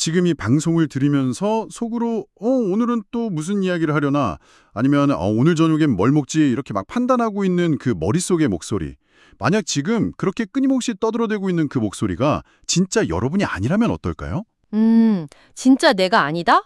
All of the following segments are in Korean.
지금 이 방송을 들으면서 속으로 오늘은 또 무슨 이야기를 하려나 아니면 오늘 저녁엔 뭘 먹지 이렇게 막 판단하고 있는 그 머릿속의 목소리. 만약 지금 그렇게 끊임없이 떠들어대고 있는 그 목소리가 진짜 여러분이 아니라면 어떨까요? 진짜 내가 아니다?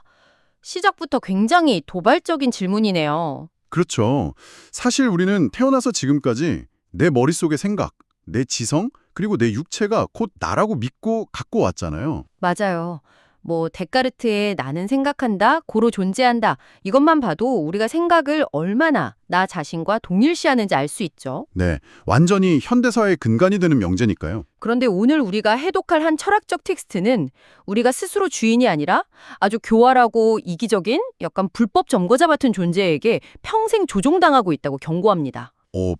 시작부터 굉장히 도발적인 질문이네요. 그렇죠. 사실 우리는 태어나서 지금까지 내 머릿속의 생각, 내 지성, 그리고 내 육체가 곧 나라고 믿고 갖고 왔잖아요. 맞아요. 뭐 데카르트의 나는 생각한다, 고로 존재한다. 이것만 봐도 우리가 생각을 얼마나 나 자신과 동일시하는지 알 수 있죠. 네, 완전히 현대사의 근간이 되는 명제니까요. 그런데 오늘 우리가 해독할 한 철학적 텍스트는 우리가 스스로 주인이 아니라 아주 교활하고 이기적인 약간 불법 점거자 같은 존재에게 평생 조종당하고 있다고 경고합니다.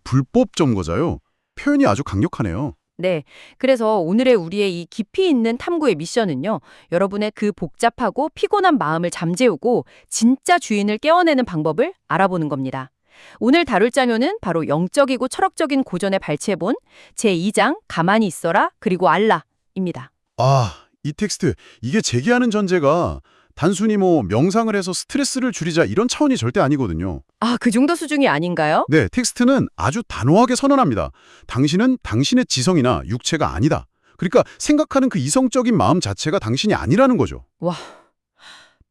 불법 점거자요? 표현이 아주 강력하네요. 네. 그래서 오늘의 우리의 이 깊이 있는 탐구의 미션은요. 여러분의 그 복잡하고 피곤한 마음을 잠재우고 진짜 주인을 깨워내는 방법을 알아보는 겁니다. 오늘 다룰 장면은 바로 영적이고 철학적인 고전에 발췌본 제2장 가만히 있어라 그리고 알라입니다. 이 텍스트, 이게 제기하는 전제가 단순히 명상을 해서 스트레스를 줄이자 이런 차원이 절대 아니거든요. 그 정도 수준이 아닌가요? 네, 텍스트는 아주 단호하게 선언합니다. 당신은 당신의 지성이나 육체가 아니다. 그러니까 생각하는 그 이성적인 마음 자체가 당신이 아니라는 거죠. 와,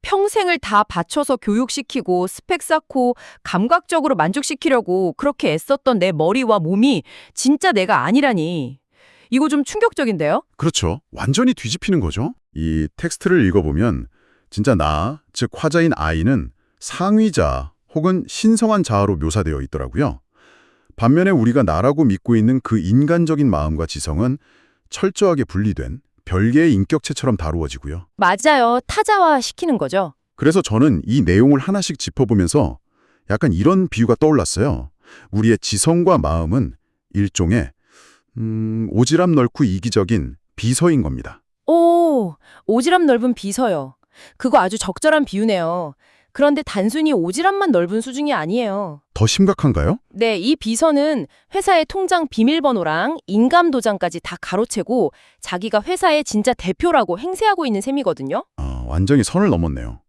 평생을 다 바쳐서 교육시키고 스펙 쌓고 감각적으로 만족시키려고 그렇게 애썼던 내 머리와 몸이 진짜 내가 아니라니. 이거 좀 충격적인데요? 그렇죠. 완전히 뒤집히는 거죠. 이 텍스트를 읽어보면 진짜 나, 즉 화자인 아이는 상위자 혹은 신성한 자아로 묘사되어 있더라고요. 반면에 우리가 나라고 믿고 있는 그 인간적인 마음과 지성은 철저하게 분리된 별개의 인격체처럼 다루어지고요. 맞아요. 타자화 시키는 거죠. 그래서 저는 이 내용을 하나씩 짚어보면서 약간 이런 비유가 떠올랐어요. 우리의 지성과 마음은 일종의 오지랖 넓고 이기적인 비서인 겁니다. 오, 오지랖 넓은 비서요. 그거 아주 적절한 비유네요. 그런데 단순히 오지랖만 넓은 수준이 아니에요. 더 심각한가요? 네, 이 비서는 회사의 통장 비밀번호랑 인감 도장까지 다 가로채고 자기가 회사의 진짜 대표라고 행세하고 있는 셈이거든요. 완전히 선을 넘었네요.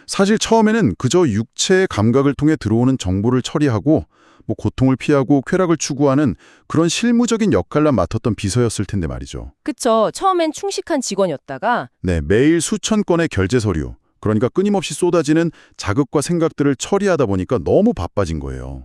사실 처음에는 그저 육체의 감각을 통해 들어오는 정보를 처리하고 고통을 피하고 쾌락을 추구하는 그런 실무적인 역할만 맡았던 비서였을 텐데 말이죠. 그쵸. 처음엔 충식한 직원이었다가 네, 매일 수천 건의 결제 서류, 그러니까 끊임없이 쏟아지는 자극과 생각들을 처리하다 보니까 너무 바빠진 거예요.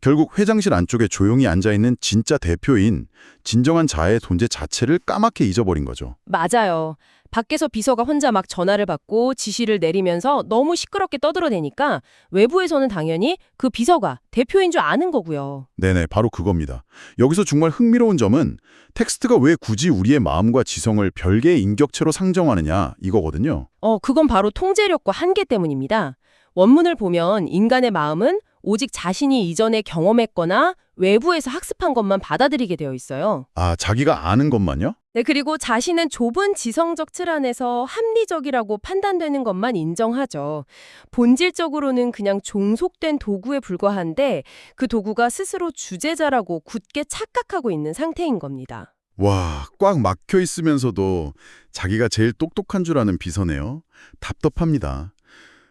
결국 회장실 안쪽에 조용히 앉아있는 진짜 대표인 진정한 자아의 존재 자체를 까맣게 잊어버린 거죠. 맞아요. 밖에서 비서가 혼자 막 전화를 받고 지시를 내리면서 너무 시끄럽게 떠들어대니까 외부에서는 당연히 그 비서가 대표인 줄 아는 거고요. 네네, 바로 그겁니다. 여기서 정말 흥미로운 점은 텍스트가 왜 굳이 우리의 마음과 지성을 별개의 인격체로 상정하느냐 이거거든요. 그건 바로 통제력과 한계 때문입니다. 원문을 보면 인간의 마음은 오직 자신이 이전에 경험했거나 외부에서 학습한 것만 받아들이게 되어 있어요. 자기가 아는 것만요? 네, 그리고 자신은 좁은 지성적 틀 안에서 합리적이라고 판단되는 것만 인정하죠. 본질적으로는 그냥 종속된 도구에 불과한데 그 도구가 스스로 주제자라고 굳게 착각하고 있는 상태인 겁니다. 와, 꽉 막혀 있으면서도 자기가 제일 똑똑한 줄 아는 비서네요. 답답합니다.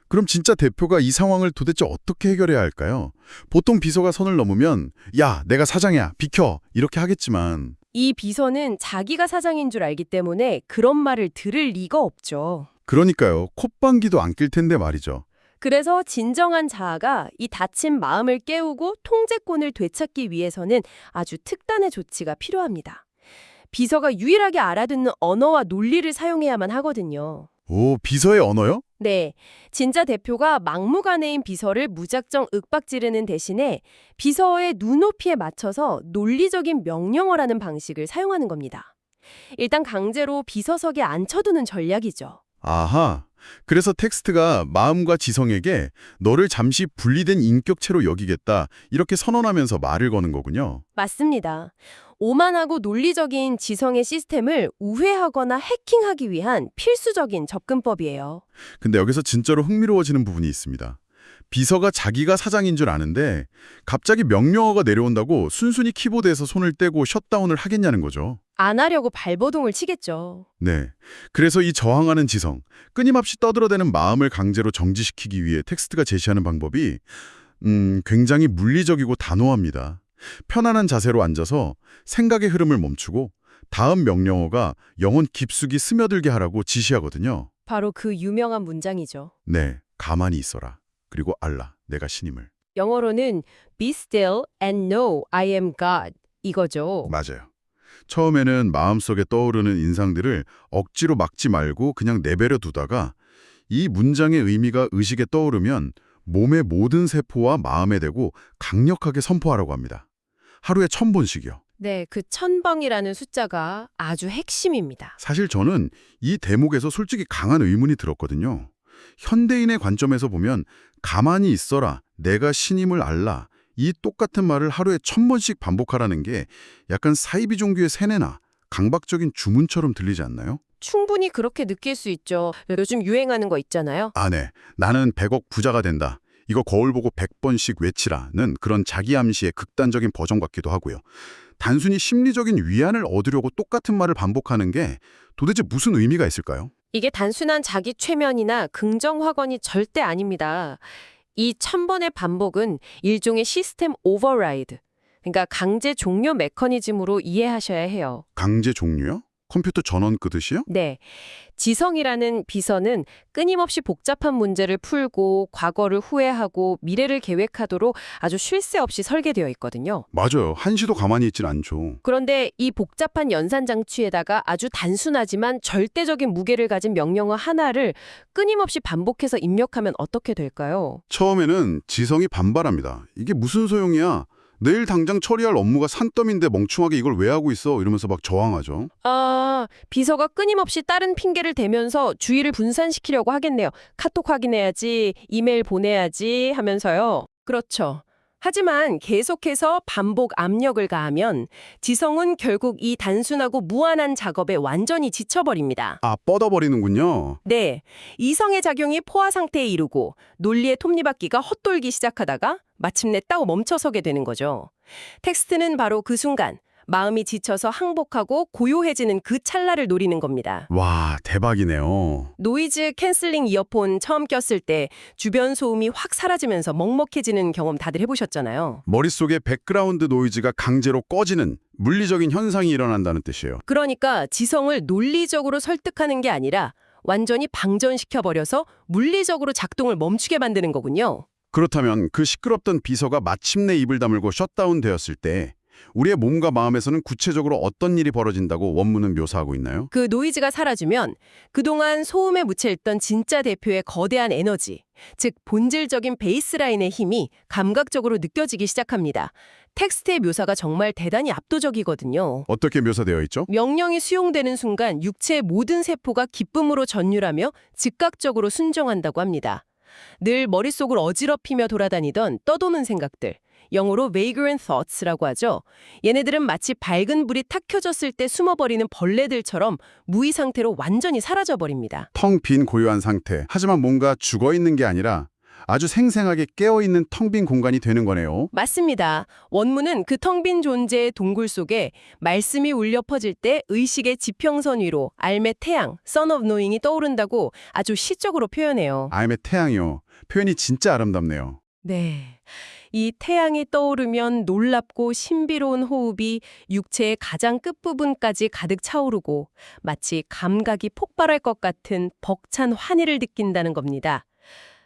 그럼 진짜 대표가 이 상황을 도대체 어떻게 해결해야 할까요? 보통 비서가 선을 넘으면 야, 내가 사장이야, 비켜 이렇게 하겠지만 이 비서는 자기가 사장인 줄 알기 때문에 그런 말을 들을 리가 없죠. 그러니까요. 콧방귀도 안 낄 텐데 말이죠. 그래서 진정한 자아가 이 다친 마음을 깨우고 통제권을 되찾기 위해서는 아주 특단의 조치가 필요합니다. 비서가 유일하게 알아듣는 언어와 논리를 사용해야만 하거든요. 비서의 언어요? 네, 진짜 대표가 막무가내인 비서를 무작정 윽박지르는 대신에 비서의 눈높이에 맞춰서 논리적인 명령어라는 방식을 사용하는 겁니다. 일단 강제로 비서석에 앉혀두는 전략이죠. 아하. 그래서 텍스트가 마음과 지성에게 너를 잠시 분리된 인격체로 여기겠다 이렇게 선언하면서 말을 거는 거군요. 맞습니다. 오만하고 논리적인 지성의 시스템을 우회하거나 해킹하기 위한 필수적인 접근법이에요. 근데 여기서 진짜로 흥미로워지는 부분이 있습니다. 비서가 자기가 사장인 줄 아는데 갑자기 명령어가 내려온다고 순순히 키보드에서 손을 떼고 셧다운을 하겠냐는 거죠. 안 하려고 발버둥을 치겠죠. 네. 그래서 이 저항하는 지성, 끊임없이 떠들어대는 마음을 강제로 정지시키기 위해 텍스트가 제시하는 방법이 굉장히 물리적이고 단호합니다. 편안한 자세로 앉아서 생각의 흐름을 멈추고 다음 명령어가 영혼 깊숙이 스며들게 하라고 지시하거든요. 바로 그 유명한 문장이죠. 네, 가만히 있어라. 그리고 알라, 내가 신임을. 영어로는 be still and know I am God 이거죠. 맞아요. 처음에는 마음속에 떠오르는 인상들을 억지로 막지 말고 그냥 내버려 두다가 이 문장의 의미가 의식에 떠오르면 몸의 모든 세포와 마음에 대고 강력하게 선포하라고 합니다. 하루에 1000번씩이요. 네, 그 1000번이라는 숫자가 아주 핵심입니다. 사실 저는 이 대목에서 솔직히 강한 의문이 들었거든요. 현대인의 관점에서 보면 가만히 있어라, 내가 신임을 알라, 이 똑같은 말을 하루에 1000번씩 반복하라는 게 약간 사이비 종교의 세뇌나 강박적인 주문처럼 들리지 않나요? 충분히 그렇게 느낄 수 있죠. 요즘 유행하는 거 있잖아요. 아, 네. 나는 100억 부자가 된다. 이거 거울 보고 100번씩 외치라는 그런 자기 암시의 극단적인 버전 같기도 하고요. 단순히 심리적인 위안을 얻으려고 똑같은 말을 반복하는 게 도대체 무슨 의미가 있을까요? 이게 단순한 자기 최면이나 긍정 확언이 절대 아닙니다. 이 1000번의 반복은 일종의 시스템 오버라이드, 그러니까 강제 종료 메커니즘으로 이해하셔야 해요. 강제 종료요? 컴퓨터 전원 끄듯이요? 네. 지성이라는 비서는 끊임없이 복잡한 문제를 풀고 과거를 후회하고 미래를 계획하도록 아주 쉴 새 없이 설계되어 있거든요. 맞아요. 한시도 가만히 있진 않죠. 그런데 이 복잡한 연산장치에다가 아주 단순하지만 절대적인 무게를 가진 명령어 하나를 끊임없이 반복해서 입력하면 어떻게 될까요? 처음에는 지성이 반발합니다. 이게 무슨 소용이야? 내일 당장 처리할 업무가 산더미인데 멍충하게 이걸 왜 하고 있어? 이러면서 막 저항하죠. 비서가 끊임없이 다른 핑계를 대면서 주의를 분산시키려고 하겠네요. 카톡 확인해야지, 이메일 보내야지 하면서요. 그렇죠. 하지만 계속해서 반복 압력을 가하면 지성은 결국 이 단순하고 무한한 작업에 완전히 지쳐버립니다. 아, 뻗어버리는군요. 네, 이성의 작용이 포화 상태에 이르고 논리의 톱니바퀴가 헛돌기 시작하다가 마침내 따고 멈춰서게 되는 거죠. 텍스트는 바로 그 순간 마음이 지쳐서 항복하고 고요해지는 그 찰나를 노리는 겁니다. 와, 대박이네요. 노이즈 캔슬링 이어폰 처음 꼈을 때 주변 소음이 확 사라지면서 먹먹해지는 경험 다들 해보셨잖아요. 머릿속에 백그라운드 노이즈가 강제로 꺼지는 물리적인 현상이 일어난다는 뜻이에요. 그러니까 지성을 논리적으로 설득하는 게 아니라 완전히 방전시켜버려서 물리적으로 작동을 멈추게 만드는 거군요. 그렇다면 그 시끄럽던 비서가 마침내 입을 다물고 셧다운 되었을 때 우리의 몸과 마음에서는 구체적으로 어떤 일이 벌어진다고 원문은 묘사하고 있나요? 그 노이즈가 사라지면 그동안 소음에 묻혀있던 진짜 대표의 거대한 에너지, 즉 본질적인 베이스라인의 힘이 감각적으로 느껴지기 시작합니다. 텍스트의 묘사가 정말 대단히 압도적이거든요. 어떻게 묘사되어 있죠? 명령이 수용되는 순간 육체의 모든 세포가 기쁨으로 전율하며 즉각적으로 순종한다고 합니다. 늘 머릿속을 어지럽히며 돌아다니던 떠도는 생각들, 영어로 vagrant thoughts라고 하죠. 얘네들은 마치 밝은 불이 탁 켜졌을 때 숨어버리는 벌레들처럼 무의 상태로 완전히 사라져버립니다. 텅 빈 고요한 상태. 하지만 뭔가 죽어있는 게 아니라 아주 생생하게 깨어있는 텅 빈 공간이 되는 거네요. 맞습니다. 원문은 그 텅 빈 존재의 동굴 속에 말씀이 울려 퍼질 때 의식의 지평선 위로 알의 태양, Son of Knowing이 떠오른다고 아주 시적으로 표현해요. 아임의 태양이요. 표현이 진짜 아름답네요. 네. 이 태양이 떠오르면 놀랍고 신비로운 호흡이 육체의 가장 끝부분까지 가득 차오르고 마치 감각이 폭발할 것 같은 벅찬 환희를 느낀다는 겁니다.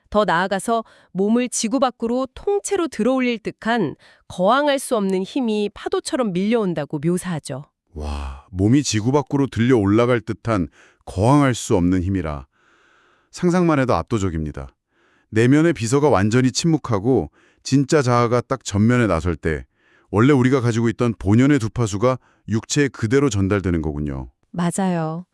더 나아가서 몸을 지구 밖으로 통째로 들어올릴 듯한 거항할 수 없는 힘이 파도처럼 밀려온다고 묘사하죠. 와, 몸이 지구 밖으로 들려 올라갈 듯한 거항할 수 없는 힘이라. 상상만 해도 압도적입니다. 내면의 비서가 완전히 침묵하고 진짜 자아가 딱 전면에 나설 때 원래 우리가 가지고 있던 본연의 두파수가 육체에 그대로 전달되는 거군요. 맞아요.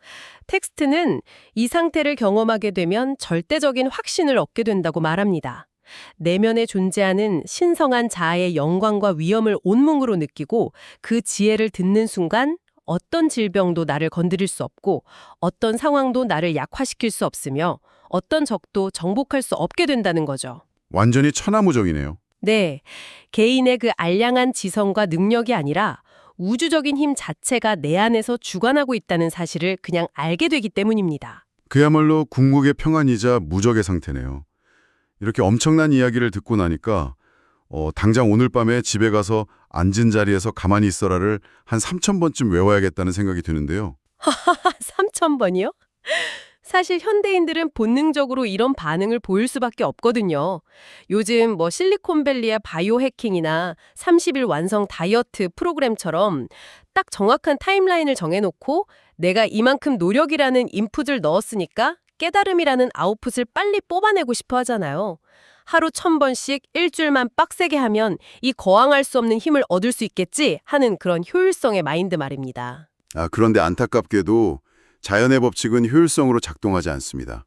텍스트는 이 상태를 경험하게 되면 절대적인 확신을 얻게 된다고 말합니다. 내면에 존재하는 신성한 자아의 영광과 위엄을 온몸으로 느끼고 그 지혜를 듣는 순간 어떤 질병도 나를 건드릴 수 없고 어떤 상황도 나를 약화시킬 수 없으며 어떤 적도 정복할 수 없게 된다는 거죠. 완전히 천하무적이네요. 네, 개인의 그 알량한 지성과 능력이 아니라 우주적인 힘 자체가 내 안에서 주관하고 있다는 사실을 그냥 알게 되기 때문입니다. 그야말로 궁극의 평안이자 무적의 상태네요. 이렇게 엄청난 이야기를 듣고 나니까 당장 오늘 밤에 집에 가서 앉은 자리에서 가만히 있어라를 한 3,000번쯤 외워야겠다는 생각이 드는데요. 3,000번이요? 사실 현대인들은 본능적으로 이런 반응을 보일 수밖에 없거든요. 요즘 실리콘밸리의 바이오 해킹이나 30일 완성 다이어트 프로그램처럼 딱 정확한 타임라인을 정해놓고 내가 이만큼 노력이라는 인풋을 넣었으니까 깨달음이라는 아웃풋을 빨리 뽑아내고 싶어 하잖아요. 하루 1,000번씩 일주일만 빡세게 하면 이 거항할 수 없는 힘을 얻을 수 있겠지 하는 그런 효율성의 마인드 말입니다. 그런데 안타깝게도 자연의 법칙은 효율성으로 작동하지 않습니다.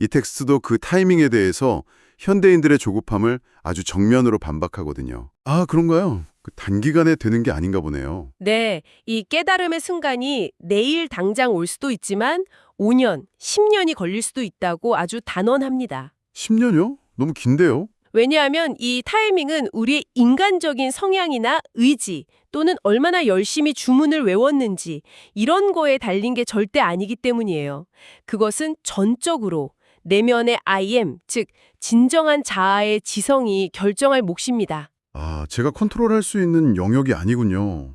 이 텍스트도 그 타이밍에 대해서 현대인들의 조급함을 아주 정면으로 반박하거든요. 그런가요? 단기간에 되는 게 아닌가 보네요. 네, 이 깨달음의 순간이 내일 당장 올 수도 있지만 5년, 10년이 걸릴 수도 있다고 아주 단언합니다. 10년이요? 너무 긴데요? 왜냐하면 이 타이밍은 우리의 인간적인 성향이나 의지 또는 얼마나 열심히 주문을 외웠는지 이런 거에 달린 게 절대 아니기 때문이에요. 그것은 전적으로 내면의 I am, 즉 진정한 자아의 지성이 결정할 몫입니다. 제가 컨트롤할 수 있는 영역이 아니군요.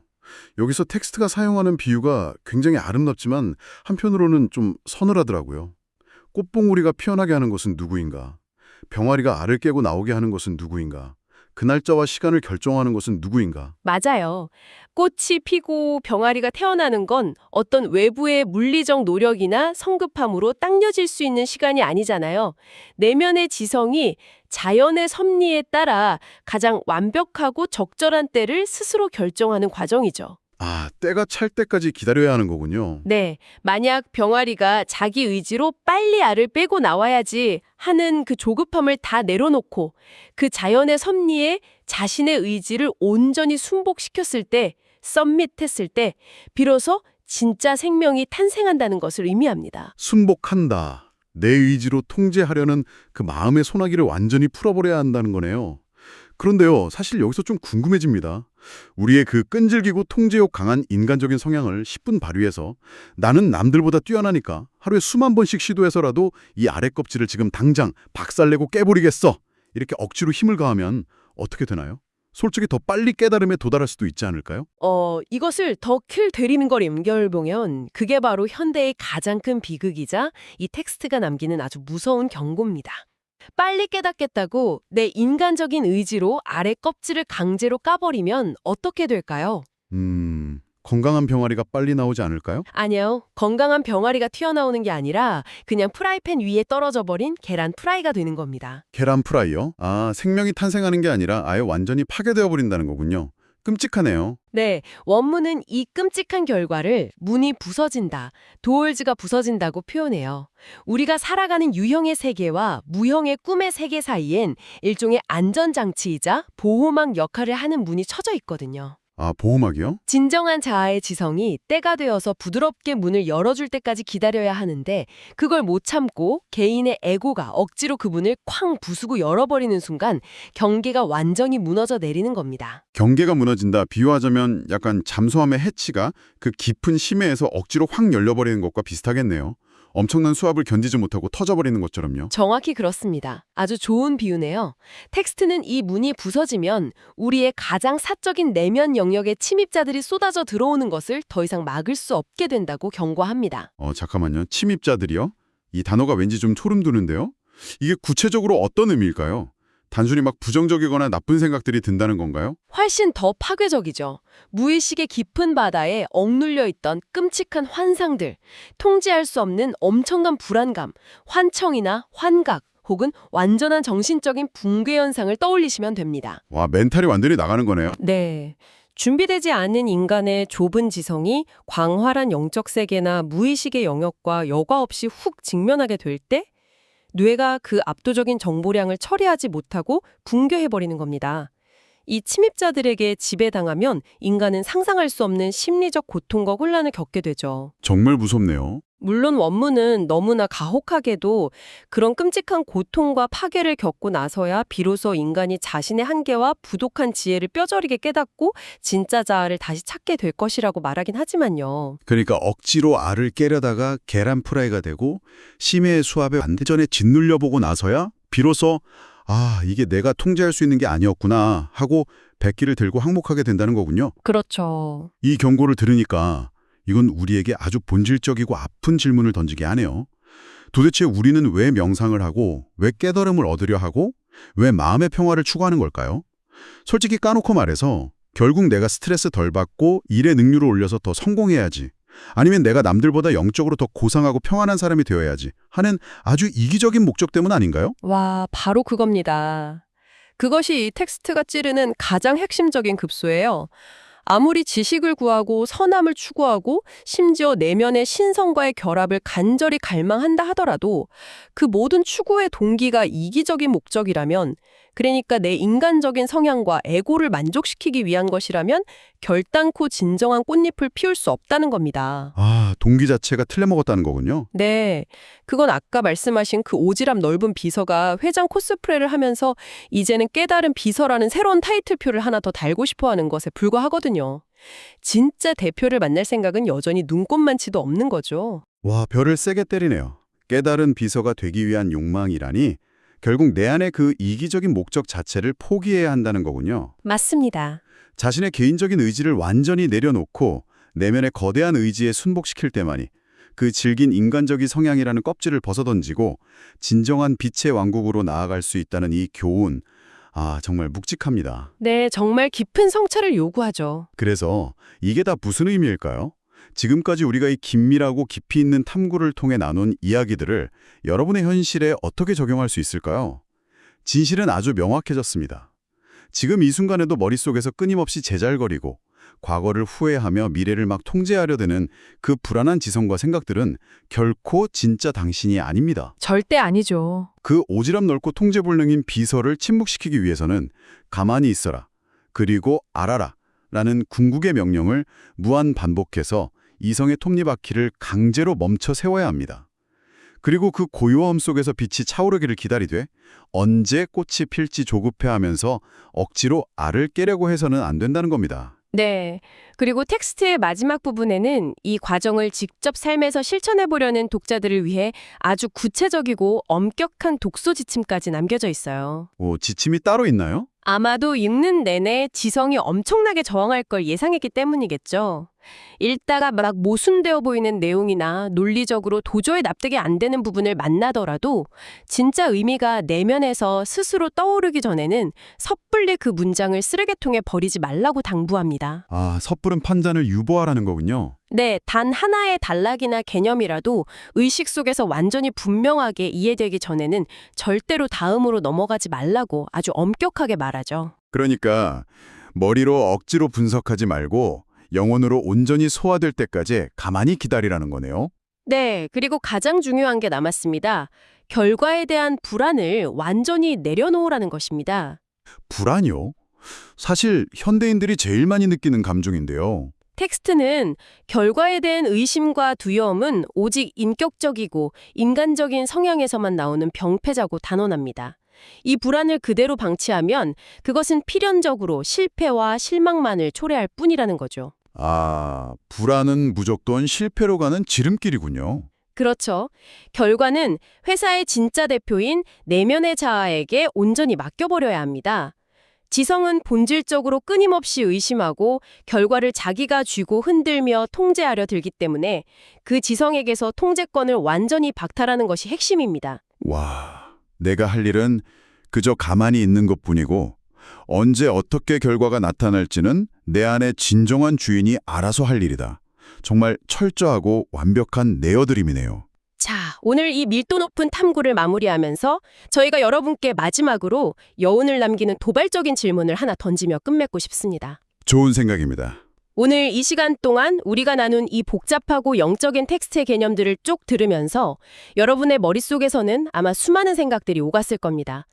여기서 텍스트가 사용하는 비유가 굉장히 아름답지만 한편으로는 좀 서늘하더라고요. 꽃봉오리가 피어나게 하는 것은 누구인가? 병아리가 알을 깨고 나오게 하는 것은 누구인가? 그 날짜와 시간을 결정하는 것은 누구인가? 맞아요. 꽃이 피고 병아리가 태어나는 건 어떤 외부의 물리적 노력이나 성급함으로 당겨질 수 있는 시간이 아니잖아요. 내면의 지성이 자연의 섭리에 따라 가장 완벽하고 적절한 때를 스스로 결정하는 과정이죠. 때가 찰 때까지 기다려야 하는 거군요. 네, 만약 병아리가 자기 의지로 빨리 알을 빼고 나와야지 하는 그 조급함을 다 내려놓고 그 자연의 섭리에 자신의 의지를 온전히 순복시켰을 때, 썸밋했을 때 비로소 진짜 생명이 탄생한다는 것을 의미합니다. 순복한다. 내 의지로 통제하려는 그 마음의 소나기를 완전히 풀어버려야 한다는 거네요. 그런데요, 사실 여기서 좀 궁금해집니다. 우리의 그 끈질기고 통제욕 강한 인간적인 성향을 10분 발휘해서 나는 남들보다 뛰어나니까 하루에 수만 번씩 시도해서라도 이 아래 껍질을 지금 당장 박살내고 깨버리겠어. 이렇게 억지로 힘을 가하면 어떻게 되나요? 솔직히 더 빨리 깨달음에 도달할 수도 있지 않을까요? 이것을 더 킬 되리는 걸 연결해보면 그게 바로 현대의 가장 큰 비극이자 이 텍스트가 남기는 아주 무서운 경고입니다. 빨리 깨닫겠다고 내 인간적인 의지로 아래 껍질을 강제로 까버리면 어떻게 될까요? 건강한 병아리가 빨리 나오지 않을까요? 아니요. 건강한 병아리가 튀어나오는 게 아니라 그냥 프라이팬 위에 떨어져 버린 계란 프라이가 되는 겁니다. 계란 프라이요? 생명이 탄생하는 게 아니라 아예 완전히 파괴되어 버린다는 거군요. 끔찍하네요. 네, 원문은 이 끔찍한 결과를 문이 부서진다, 도어즈가 부서진다고 표현해요. 우리가 살아가는 유형의 세계와 무형의 꿈의 세계 사이엔 일종의 안전장치이자 보호막 역할을 하는 문이 쳐져 있거든요. 보호막이요? 진정한 자아의 지성이 때가 되어서 부드럽게 문을 열어줄 때까지 기다려야 하는데 그걸 못 참고 개인의 에고가 억지로 그 문을 쾅 부수고 열어버리는 순간 경계가 완전히 무너져 내리는 겁니다. 경계가 무너진다. 비유하자면 약간 잠수함의 해치가 그 깊은 심해에서 억지로 확 열려버리는 것과 비슷하겠네요. 엄청난 수압을 견디지 못하고 터져버리는 것처럼요. 정확히 그렇습니다. 아주 좋은 비유네요. 텍스트는 이 문이 부서지면 우리의 가장 사적인 내면 영역에 침입자들이 쏟아져 들어오는 것을 더 이상 막을 수 없게 된다고 경고합니다. 잠깐만요. 침입자들이요? 이 단어가 왠지 좀 소름 돋는데요? 이게 구체적으로 어떤 의미일까요? 단순히 막 부정적이거나 나쁜 생각들이 든다는 건가요? 훨씬 더 파괴적이죠. 무의식의 깊은 바다에 억눌려 있던 끔찍한 환상들, 통제할 수 없는 엄청난 불안감, 환청이나 환각, 혹은 완전한 정신적인 붕괴 현상을 떠올리시면 됩니다. 와, 멘탈이 완전히 나가는 거네요. 네. 준비되지 않은 인간의 좁은 지성이 광활한 영적 세계나 무의식의 영역과 여과 없이 훅 직면하게 될 때 뇌가 그 압도적인 정보량을 처리하지 못하고 붕괴해버리는 겁니다. 이 침입자들에게 지배당하면 인간은 상상할 수 없는 심리적 고통과 혼란을 겪게 되죠. 정말 무섭네요. 물론 원문은 너무나 가혹하게도 그런 끔찍한 고통과 파괴를 겪고 나서야 비로소 인간이 자신의 한계와 부족한 지혜를 뼈저리게 깨닫고 진짜 자아를 다시 찾게 될 것이라고 말하긴 하지만요. 그러니까 억지로 알을 깨려다가 계란 프라이가 되고 심해의 수압에 완전히 짓눌려보고 나서야 비로소 이게 내가 통제할 수 있는 게 아니었구나 하고 백기를 들고 항복하게 된다는 거군요. 그렇죠. 이 경고를 들으니까 이건 우리에게 아주 본질적이고 아픈 질문을 던지게 하네요. 도대체 우리는 왜 명상을 하고, 왜 깨달음을 얻으려 하고, 왜 마음의 평화를 추구하는 걸까요? 솔직히 까놓고 말해서 결국 내가 스트레스 덜 받고 일의 능률을 올려서 더 성공해야지, 아니면 내가 남들보다 영적으로 더 고상하고 평안한 사람이 되어야지 하는 아주 이기적인 목적 때문 아닌가요? 와, 바로 그겁니다. 그것이 이 텍스트가 찌르는 가장 핵심적인 급소예요. 아무리 지식을 구하고 선함을 추구하고 심지어 내면의 신성과의 결합을 간절히 갈망한다 하더라도 그 모든 추구의 동기가 이기적인 목적이라면, 그러니까 내 인간적인 성향과 에고를 만족시키기 위한 것이라면 결단코 진정한 꽃잎을 피울 수 없다는 겁니다. 동기 자체가 틀려먹었다는 거군요. 네, 그건 아까 말씀하신 그 오지랖 넓은 비서가 회장 코스프레를 하면서 이제는 깨달은 비서라는 새로운 타이틀표를 하나 더 달고 싶어하는 것에 불과하거든요. 진짜 대표를 만날 생각은 여전히 눈꼽만치도 없는 거죠. 와, 별을 세게 때리네요. 깨달은 비서가 되기 위한 욕망이라니 결국 내 안의 그 이기적인 목적 자체를 포기해야 한다는 거군요. 맞습니다. 자신의 개인적인 의지를 완전히 내려놓고 내면의 거대한 의지에 순복시킬 때만이 그 질긴 인간적인 성향이라는 껍질을 벗어던지고 진정한 빛의 왕국으로 나아갈 수 있다는 이 교훈, 정말 묵직합니다. 네, 정말 깊은 성찰을 요구하죠. 그래서 이게 다 무슨 의미일까요? 지금까지 우리가 이 긴밀하고 깊이 있는 탐구를 통해 나눈 이야기들을 여러분의 현실에 어떻게 적용할 수 있을까요? 진실은 아주 명확해졌습니다. 지금 이 순간에도 머릿속에서 끊임없이 제잘거리고 과거를 후회하며 미래를 막 통제하려 드는 그 불안한 지성과 생각들은 결코 진짜 당신이 아닙니다. 절대 아니죠. 그 오지랖 넓고 통제불능인 비서를 침묵시키기 위해서는 가만히 있어라, 그리고 알아라 라는 궁극의 명령을 무한 반복해서 이성의 톱니바퀴를 강제로 멈춰 세워야 합니다. 그리고 그 고요함 속에서 빛이 차오르기를 기다리되 언제 꽃이 필지 조급해하면서 억지로 알을 깨려고 해서는 안 된다는 겁니다. 네. 그리고 텍스트의 마지막 부분에는 이 과정을 직접 삶에서 실천해보려는 독자들을 위해 아주 구체적이고 엄격한 독서 지침까지 남겨져 있어요. 지침이 따로 있나요? 아마도 읽는 내내 지성이 엄청나게 저항할 걸 예상했기 때문이겠죠. 읽다가 막 모순되어 보이는 내용이나 논리적으로 도저히 납득이 안 되는 부분을 만나더라도 진짜 의미가 내면에서 스스로 떠오르기 전에는 섣불리 그 문장을 쓰레기통에 버리지 말라고 당부합니다. 섣부른 판단을 유보하라는 거군요. 네, 단 하나의 단락이나 개념이라도 의식 속에서 완전히 분명하게 이해되기 전에는 절대로 다음으로 넘어가지 말라고 아주 엄격하게 말하죠. 그러니까 머리로 억지로 분석하지 말고 영혼으로 온전히 소화될 때까지 가만히 기다리라는 거네요. 네, 그리고 가장 중요한 게 남았습니다. 결과에 대한 불안을 완전히 내려놓으라는 것입니다. 불안이요? 사실 현대인들이 제일 많이 느끼는 감정인데요. 텍스트는 결과에 대한 의심과 두려움은 오직 인격적이고 인간적인 성향에서만 나오는 병폐자고 단언합니다. 이 불안을 그대로 방치하면 그것은 필연적으로 실패와 실망만을 초래할 뿐이라는 거죠. 불안은 무조건 실패로 가는 지름길이군요. 그렇죠. 결과는 회사의 진짜 대표인 내면의 자아에게 온전히 맡겨버려야 합니다. 지성은 본질적으로 끊임없이 의심하고 결과를 자기가 쥐고 흔들며 통제하려 들기 때문에 그 지성에게서 통제권을 완전히 박탈하는 것이 핵심입니다. 와, 내가 할 일은 그저 가만히 있는 것뿐이고 언제 어떻게 결과가 나타날지는 내 안의 진정한 주인이 알아서 할 일이다. 정말 철저하고 완벽한 내어드림이네요. 자, 오늘 이 밀도 높은 탐구를 마무리하면서 저희가 여러분께 마지막으로 여운을 남기는 도발적인 질문을 하나 던지며 끝맺고 싶습니다. 좋은 생각입니다. 오늘 이 시간 동안 우리가 나눈 이 복잡하고 영적인 텍스트의 개념들을 쭉 들으면서 여러분의 머릿속에서는 아마 수많은 생각들이 오갔을 겁니다.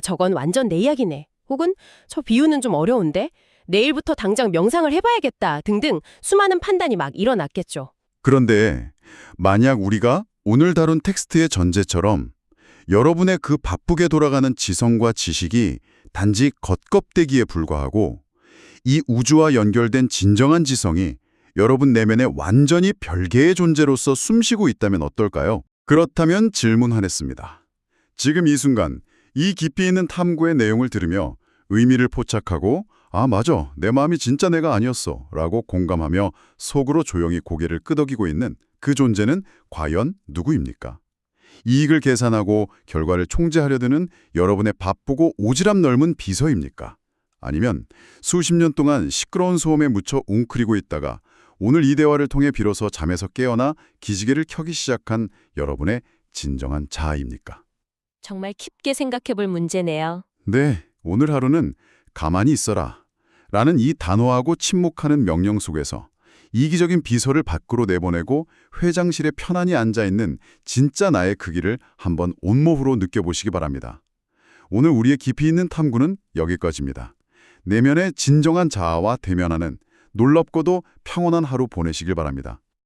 저건 완전 내 이야기네. 혹은 저 비유는 좀 어려운데 내일부터 당장 명상을 해봐야겠다 등등 수많은 판단이 막 일어났겠죠. 그런데 만약 우리가 오늘 다룬 텍스트의 전제처럼 여러분의 그 바쁘게 돌아가는 지성과 지식이 단지 겉껍데기에 불과하고 이 우주와 연결된 진정한 지성이 여러분 내면에 완전히 별개의 존재로서 숨쉬고 있다면 어떨까요? 그렇다면 질문하겠습니다. 지금 이 순간 이 깊이 있는 탐구의 내용을 들으며 의미를 포착하고 아, 맞아. 내 마음이 진짜 내가 아니었어. 라고 공감하며 속으로 조용히 고개를 끄덕이고 있는 그 존재는 과연 누구입니까? 이익을 계산하고 결과를 총재하려 드는 여러분의 바쁘고 오지랖 넓은 비서입니까? 아니면 수십 년 동안 시끄러운 소음에 묻혀 웅크리고 있다가 오늘 이 대화를 통해 비로소 잠에서 깨어나 기지개를 켜기 시작한 여러분의 진정한 자아입니까? 정말 깊게 생각해 볼 문제네요. 네, 오늘 하루는 가만히 있어라 라는 이 단호하고 침묵하는 명령 속에서 이기적인 비서를 밖으로 내보내고 회장실에 편안히 앉아있는 진짜 나의 크기를 한번 온몸으로 느껴보시기 바랍니다. 오늘 우리의 깊이 있는 탐구는 여기까지입니다. 내면의 진정한 자아와 대면하는 놀랍고도 평온한 하루 보내시길 바랍니다.